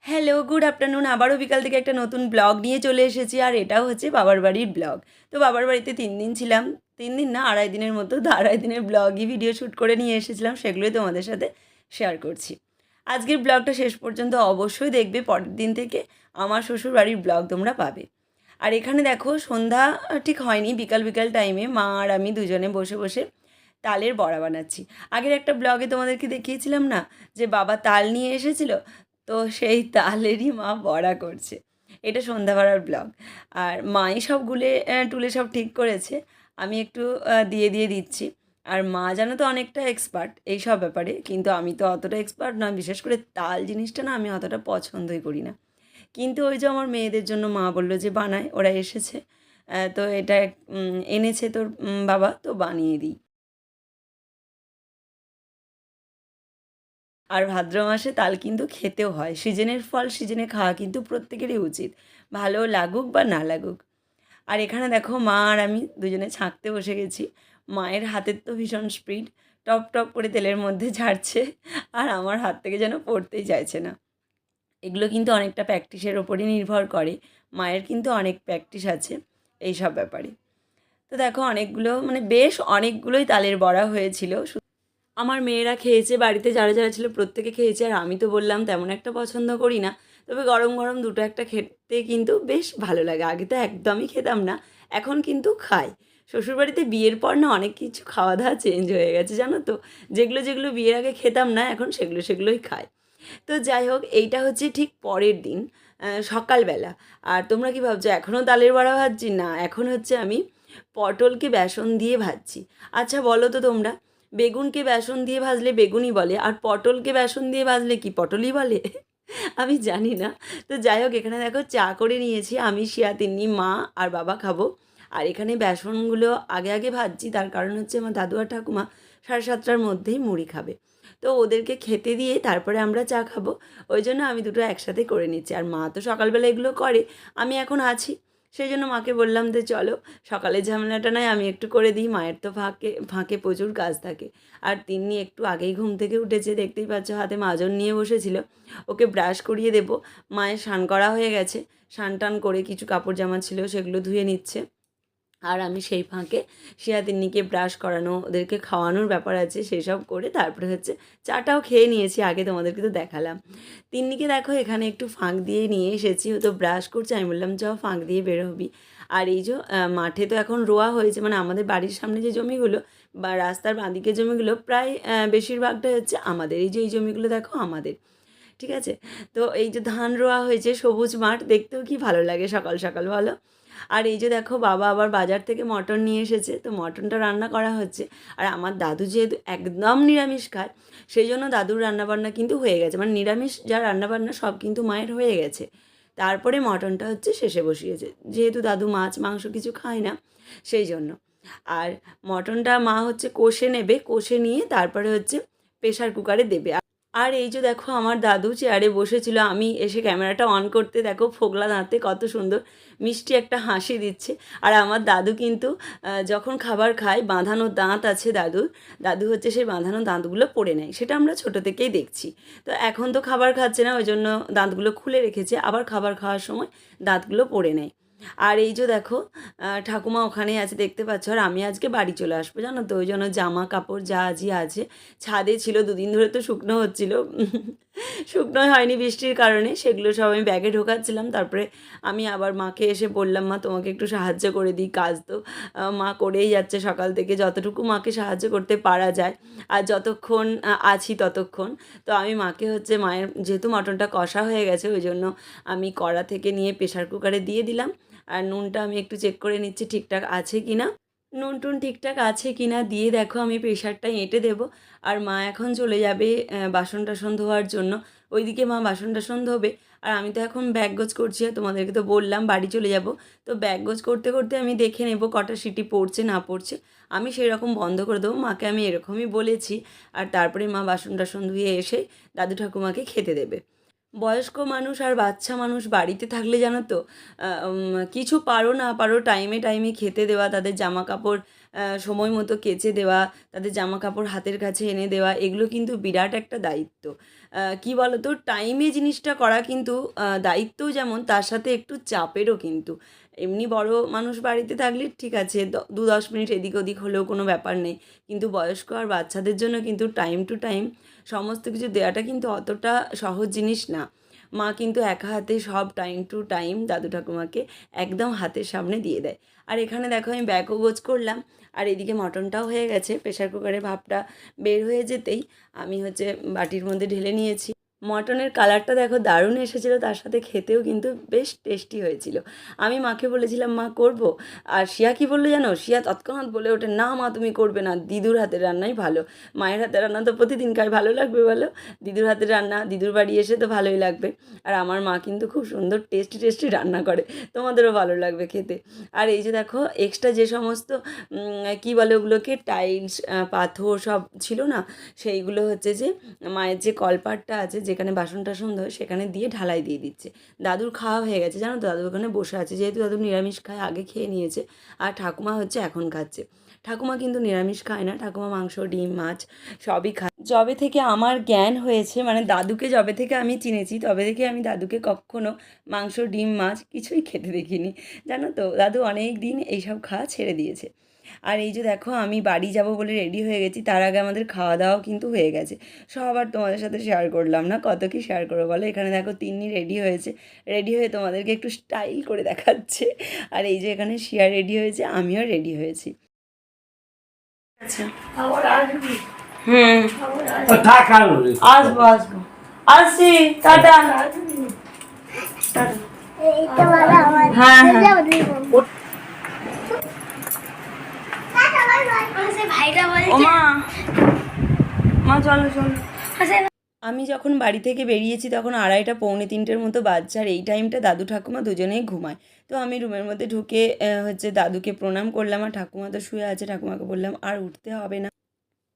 Hello, good afternoon. আবারও বিকাল থেকে একটা নতুন ব্লগ নিয়ে চলে এসেছি। আর এটাও হচ্ছে বাবার বাড়ির ব্লগ। তো বাবার বাড়িতে ৩ দিন ছিলাম। ৩ দিন না, ২.৫ দিনের মতো। তো ২.৫ দিনের ব্লগই ভিডিও শ্যুট করে নিয়ে এসেছিলাম। সেগুলোই তোমাদের সাথে শেয়ার করছি। আজকের ব্লগটা শেষ পর্যন্ত অবশ্যই দেখবে। পরের দিন থেকে আমার শ্বশুরবাড়ির ব্লগ তোমরা পাবে। আর এখানে দেখো সন্ধ্যা ঠিক হয়নি, বিকাল বিকাল টাইমে মা আর আমি দুজনে বসে বসে তালের বড়া বানাচ্ছি। আগের একটা ব্লগে তোমাদেরকে দেখিয়েছিলাম না যে বাবা তাল নিয়ে এসেছিল, তো সেই তালেরই মা বড়া করছে। এটা সন্ধ্যাবেলার ব্লগ। আর মাই সব গুলে টুলে সব ঠিক করেছে, আমি একটু দিয়ে দিয়ে দিচ্ছি। আর মা জানো তো অনেকটা এক্সপার্ট এই সব ব্যাপারে, কিন্তু আমি তো অতটা এক্সপার্ট নয়। বিশেষ করে তাল জিনিসটা না আমি অতটা পছন্দই করি না। কিন্তু ওই যে আমার মেয়েদের জন্য মা বললো যে বানায়, ওরা এসেছে, তো এটা এনেছে তোর বাবা, তো বানিয়ে দিই। আর ভাদ্র মাসে তাল কিন্তু খেতেও হয়। সিজনের ফল সিজনে খাওয়া কিন্তু প্রত্যেকেরই উচিত, ভালো লাগুক বা না লাগুক। আর এখানে দেখো মা আর আমি দুজনে ছাঁকতে বসে গেছি। মায়ের হাতের তো ভীষণ স্পিড, টপ টপ করে তেলের মধ্যে ঝাড়ছে, আর আমার হাত থেকে যেন পড়তেই চাইছে না। এগুলো কিন্তু অনেকটা প্র্যাকটিসের ওপরই নির্ভর করে। মায়ের কিন্তু অনেক প্র্যাকটিস আছে এই সব ব্যাপারে। তো দেখো অনেকগুলো, মানে বেশ অনেকগুলোই তালের বড়া হয়েছিল। আমার মেয়েরা খেয়েছে, বাড়িতে যারা যারা ছিল প্রত্যেকে খেয়েছে। আর আমি তো বললাম তেমন একটা পছন্দ করি না, তবে গরম গরম দুটো একটা খেতে কিন্তু বেশ ভালো লাগে। আগে তো একদমই খেতাম না, এখন কিন্তু খাই। শ্বশুরবাড়িতে বিয়ের পর না অনেক কিছু খাওয়া দাওয়া চেঞ্জ হয়ে গেছে জানো তো। যেগুলো যেগুলো বিয়ের আগে খেতাম না, এখন সেগুলো সেগুলোই খাই। তো যাই হোক, এইটা হচ্ছে ঠিক পরের দিন সকালবেলা। আর তোমরা কি ভাবছো এখনও তালের বড়া ভাজছি? না, এখন হচ্ছে আমি পটলকে বেসন দিয়ে ভাজছি। আচ্ছা বলো তো তোমরা, বেগুনকে বেসন দিয়ে ভাজলে বেগুনই বলে, আর পটলকে বেসন দিয়ে ভাজলে কি পটলই বলে? আমি জানি না। তো যাই হোক, এখানে দেখো চা করে নিয়েছি আমি, শিয়া, তিন্নি, মা আর বাবা খাবো। আর এখানে বেসনগুলো আগে আগে ভাজছি, তার কারণ হচ্ছে আমার দাদু আর ঠাকুমা 7:30টার মধ্যেই মুড়ি খাবে। তো ওদেরকে খেতে দিয়ে তারপরে আমরা চা খাবো। ওই জন্য আমি দুটো একসাথে করে নিচ্ছি। আর মা তো সকালবেলা এগুলো করে, আমি এখন আছি, সেই জন্য মাকে বললাম যে চলো সকালের ঝামেলাটা নয় আমি একটু করে দিই। মায়ের তো ফাঁকে ফাঁকে প্রচুর কাজ থাকে। আর তিন্নি একটু আগেই ঘুম থেকে উঠেছে, দেখতেই পাচ্ছ হাতে মাজন নিয়ে বসেছিল। ওকে ব্রাশ করিয়ে দেবো। মায়ের স্নান করা হয়ে গেছে, স্নান টান করে কিছু কাপড় জামা ছিল সেগুলো ধুয়ে নিচ্ছে। আর আমি সেই ফাঁকে শিয়া তিন্নিকে ব্রাশ করানো, ওদেরকে খাওয়ানোর ব্যাপার আছে, সেসব করে তারপরে হচ্ছে চাটাও খেয়ে নিয়েছি। আগে তোমাদেরকে তো দেখালাম। তিন্নিকে দেখো এখানে একটু ফাঁক দিয়ে নিয়ে এসেছি, ও তো ব্রাশ করছে, আমি বললাম চ ফাঁক দিয়ে বেরোবি। আর এই যে মাঠে তো এখন রোয়া হয়েছে, মানে আমাদের বাড়ির সামনে যে জমিগুলো বা রাস্তার বাঁদিকের জমিগুলো প্রায় বেশিরভাগটাই হচ্ছে আমাদের। এই যে এই জমিগুলো দেখো আমাদের, ঠিক আছে। তো এই যে ধান রোয়া হয়েছে, সবুজ মাঠ, দেখতেও কি ভালো লাগে সকাল সকাল বলো। আর এই যে দেখো বাবা আবার বাজার থেকে মটন নিয়ে এসেছে, তো মটনটা রান্না করা হচ্ছে। আর আমার দাদু যেহেতু একদম নিরামিষ খায়, সেই জন্য দাদুর রান্নাবান্না কিন্তু হয়ে গেছে, মানে নিরামিষ যা রান্নাবান্না সব কিন্তু মায়ের হয়ে গেছে। তারপরে মটনটা হচ্ছে শেষে বসিয়েছে, যেহেতু দাদু মাছ মাংস কিছু খায় না, সেই জন্য। আর মটনটা মা হচ্ছে কষে নেবে, কষে নিয়ে তারপরে হচ্ছে প্রেশার কুকারে দেবে। আর এই যে দেখো আমার দাদু চেয়ারে বসেছিল, আমি এসে ক্যামেরাটা অন করতে দেখো ফোগলা দাঁতে কত সুন্দর মিষ্টি একটা হাসি দিচ্ছে। আর আমার দাদু কিন্তু যখন খাবার খায় বাঁধানো দাঁত আছে দাদুর, দাদু হচ্ছে সেই বাঁধানো দাঁতগুলো পড়ে নেয়, সেটা আমরা ছোটো থেকেই দেখছি। তো এখন তো খাবার খাচ্ছে না, ওই জন্য দাঁতগুলো খুলে রেখেছে, আবার খাবার খাওয়ার সময় দাঁতগুলো পড়ে নেয়। আর এই যে দেখো ঠাকুমা ওখানেই আছে দেখতে পাচ্ছ। আর আমি আজকে বাড়ি চলে আসবো জানো তো, ওই জন্য জামা কাপড় যা আজই আছে ছাদে ছিল, দুদিন ধরে তো শুকনো হচ্ছিল, শুকনোই হয়নি বৃষ্টির কারণে, সেগুলো সব আমি ব্যাগে ঢোকাচ্ছিলাম। তারপরে আমি আবার মাকে এসে বললাম মা তোমাকে একটু সাহায্য করে দিই, কাজ তো মা করেই যাচ্ছে সকাল থেকে, যতটুকু মাকে সাহায্য করতে পারা যায় আর যতক্ষণ আছি ততক্ষণ। তো আমি মাকে হচ্ছে, মায়ের যেহেতু মটনটা কষা হয়ে গেছে ওই জন্য আমি কড়া থেকে নিয়ে প্রেশার কুকারে দিয়ে দিলাম। আর নুনটা আমি একটু চেক করে নিচ্ছি ঠিকঠাক আছে কি না, নুন টুন ঠিকঠাক আছে কি না দিয়ে দেখো আমি প্রেশারটা এঁটে দেবো। আর মা এখন চলে যাবে বাসন টাসন ধোয়ার জন্য, ওইদিকে মা বাসন টাসন ধোবে। আর আমি তো এখন ব্যাগ গোছ করছি, আর তোমাদেরকে তো বললাম বাড়ি চলে যাব। তো ব্যাগ গোছ করতে করতে আমি দেখে নেব কটা সিটি পড়ছে না পড়ছে, আমি সেই রকম বন্ধ করে দেবো। মাকে আমি এরকমই বলেছি। আর তারপরে মা বাসন টাসন ধুয়ে এসে দাদু ঠাকুমাকে খেতে দেবে। বয়স্ক মানুষ আর বাচ্চা মানুষ বাড়িতে থাকলে জানো তো কিছু পারো না পারো টাইমে টাইমে খেতে দেওয়া, তাদের জামা কাপড় সময় মতো কেচে দেওয়া, তাদের জামা কাপড় হাতের কাছে এনে দেওয়া, এগুলো কিন্তু বিরাট একটা দায়িত্ব। কী বলো তো, টাইমে জিনিসটা করা কিন্তু দায়িত্বও যেমন, তার সাথে একটু চাপেরও কিন্তু। এমনি বড় মানুষ বাড়িতে থাকলে ঠিক আছে, 2-10 মিনিট এদিক ওদিক হলেও কোনো ব্যাপার নেই, কিন্তু বয়স্ক আর বাচ্চাদের জন্য কিন্তু টাইম টু টাইম সমস্ত কিছু দেওয়াটা কিন্তু অতটা সহজ জিনিস না। মা কিন্তু একা হাতে সব টাইম টু টাইম দাদু ঠাকুমাকে একদম হাতের সামনে দিয়ে দেয়। আর এখানে দেখো আমি ব্যাগও গোছ করলাম, আর এদিকে মটনটাও হয়ে গেছে। প্রেশার কুকারে ভাপটা বের হয়ে যেতেই আমি বাটির মধ্যে ঢেলে নিয়েছি। মটনের কালারটা দেখো দারুণ এসেছিলো, তার সাথে খেতেও কিন্তু বেশ টেস্টি হয়েছিল। আমি মাকে বলেছিলাম মা করব, আর শিয়া কি বললো জানো, শিয়া তৎক্ষণাৎ বলে ওঠে, না মা তুমি করবে না, দিদুর হাতের রান্নাই ভালো। মায়ের হাতের রান্না তো প্রতিদিন খাই, ভালো লাগবে বলো? দিদুর হাতের রান্না দিদুর বাড়ি এসে তো ভালোই লাগবে। আর আমার মা কিন্তু খুব সুন্দর টেস্টি টেস্টি রান্না করে, তোমাদেরও ভালো লাগবে খেতে। আর এই যে দেখো এক্সট্রা যে সমস্ত কী বলে ওগুলোকে, টাইলস পাথর সব ছিল না, সেইগুলো যে মায়ের যে কলপাটটা আছে যেখানে বাসন টাসন ধোয় সেখানে দিয়ে ঢালাই দিয়ে দিচ্ছে। দাদুর খাওয়া হয়ে গেছে জানো তো, দাদু ওখানে বসে আছে, যেহেতু দাদু নিরামিষ খায়, আগে খেয়ে নিয়েছে। আর ঠাকুমা এখন খাচ্ছে। ঠাকুমা কিন্তু নিরামিষ খায় না, ঠাকুমা মাংস ডিম মাছ সবই খায়। যবে থেকে আমার জ্ঞান হয়েছে, মানে দাদুকে যবে থেকে আমি চিনেছি তবে থেকে আমি দাদুকে কখনো মাংস ডিম মাছ কিছুই খেতে দেখিনি, জানো তো। দাদু অনেক দিন এইসব খাওয়া ছেড়ে দিয়েছে। আর এই যে দেখো আমি বাড়ি যাব বলে রেডি হয়ে গেছি, তার আগে আমাদের খাওয়া দাওয়াও কিন্তু হয়ে গেছে। সব আর তোমাদের সাথে শেয়ার করলাম না, কত কি শেয়ার করবো বলো। এখানে দেখো তিন্নি রেডি হয়েছে, রেডি হয়ে তোমাদেরকে একটু স্টাইল করে দেখাচ্ছে। আর এই যে এখানে শিয়া রেডি হয়েছে, আমিও রেডি হয়েছি। আচ্ছা আসবো আসবো, আসছি, টাটা। হ্যাঁ হ্যাঁ ওমা, মা চলো চলো। আমি যখন বাড়ি থেকে বেরিয়েছি তখন 2:30 পৌনে 3টের মতো বাজছে, আর এই টাইমটা দাদু ঠাকুমা দুজনেই ঘুমায়। তো আমি রুমের মধ্যে ঢুকে দাদুকে প্রণাম করলাম, আর ঠাকুমা তো শুয়ে আছে, ঠাকুমাকে বললাম আর উঠতে হবে না।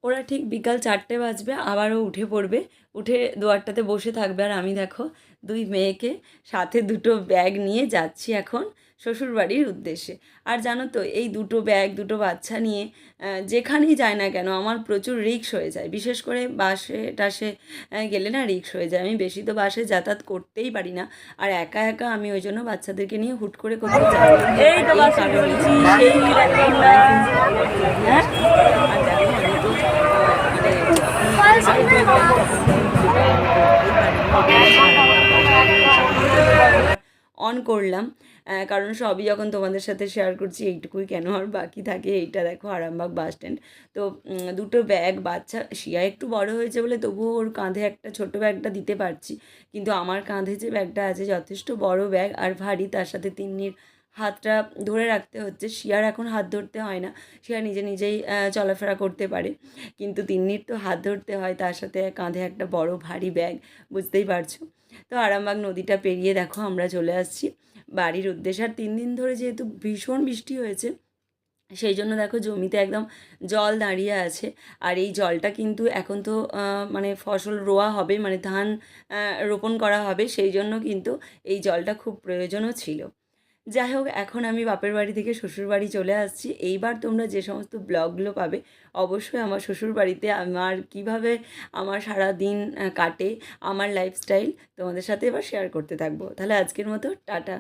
ওরা ঠিক বিকাল 4টে বাজবে আবারও উঠে পড়বে, উঠে দুয়ারটাতে বসে থাকবে। আর আমি দেখো দুই মেয়েকে সাথে দুটো ব্যাগ নিয়ে যাচ্ছি এখন শ্বশুরবাড়ির উদ্দেশ্যে। আর জানো তো এই দুটো ব্যাগ দুটো বাচ্চা নিয়ে যেখানেই যায় না কেন আমার প্রচুর রিস্ক হয়ে যায়, বিশেষ করে বাসে টাসে গেলে না রিস্ক হয়ে যায়। আমি বেশি তো বাসে যাতায়াত করতেই পারি না, আর একা একা আমি ওই জন্য বাচ্চাদেরকে নিয়ে হুট করে কোথাও যাই। এই তো বাসে চলেছি, সেই হ্যাঁ। আর দেখো আমি তো অন করলাম, কারণ সবই যখন তোমাদের সাথে শেয়ার করছি এইটুকুই কেন আর বাকি থাকে। এইটা দেখো আরামবাগ বাস স্ট্যান্ড। তো দুটো ব্যাগ, বাচ্চা শিয়া একটু বড় হয়েছে বলে তবুও ওর কাঁধে একটা ছোটো ব্যাগটা দিতে পারছি, কিন্তু আমার কাঁধে যে ব্যাগটা আছে যথেষ্ট বড় ব্যাগ আর ভারী, তার সাথে তিন্নির হাতটা ধরে রাখতে হচ্ছে। শিয়ার এখন হাত ধরতে হয় না, শিয়া নিজে নিজেই চলাফেরা করতে পারে, কিন্তু তিন্নির তো হাত ধরতে হয়, তার সাথে কাঁধে একটা বড় ভারী ব্যাগ, বুঝতেই পারছো। তো আরামবাগ নদীটা পেরিয়ে দেখো আমরা চলে আসছি বাড়ির উদ্দেশ্যে। আর 3 দিন ধরে যেহেতু ভীষণ বৃষ্টি হয়েছে, সেই জন্য দেখো জমিতে একদম জল দাঁড়িয়ে আছে। আর এই জলটা কিন্তু এখন তো মানে ফসল রোয়া হবে, মানে ধান রোপণ করা হবে, সেই জন্য কিন্তু এই জলটা খুব প্রয়োজনও ছিল। যাই হোক, এখন আমি বাপের বাড়ি থেকে শ্বশুর বাড়ি চলে আসছি। এইবার তোমরা যে সমস্ত ব্লগগুলো পাবে অবশ্যই আমার শ্বশুর বাড়িতে আমার কীভাবে আমার সারা দিন কাটে, আমার লাইফস্টাইল তোমাদের সাথে এবার শেয়ার করতে থাকবো। তাহলে আজকের মতো টাটা।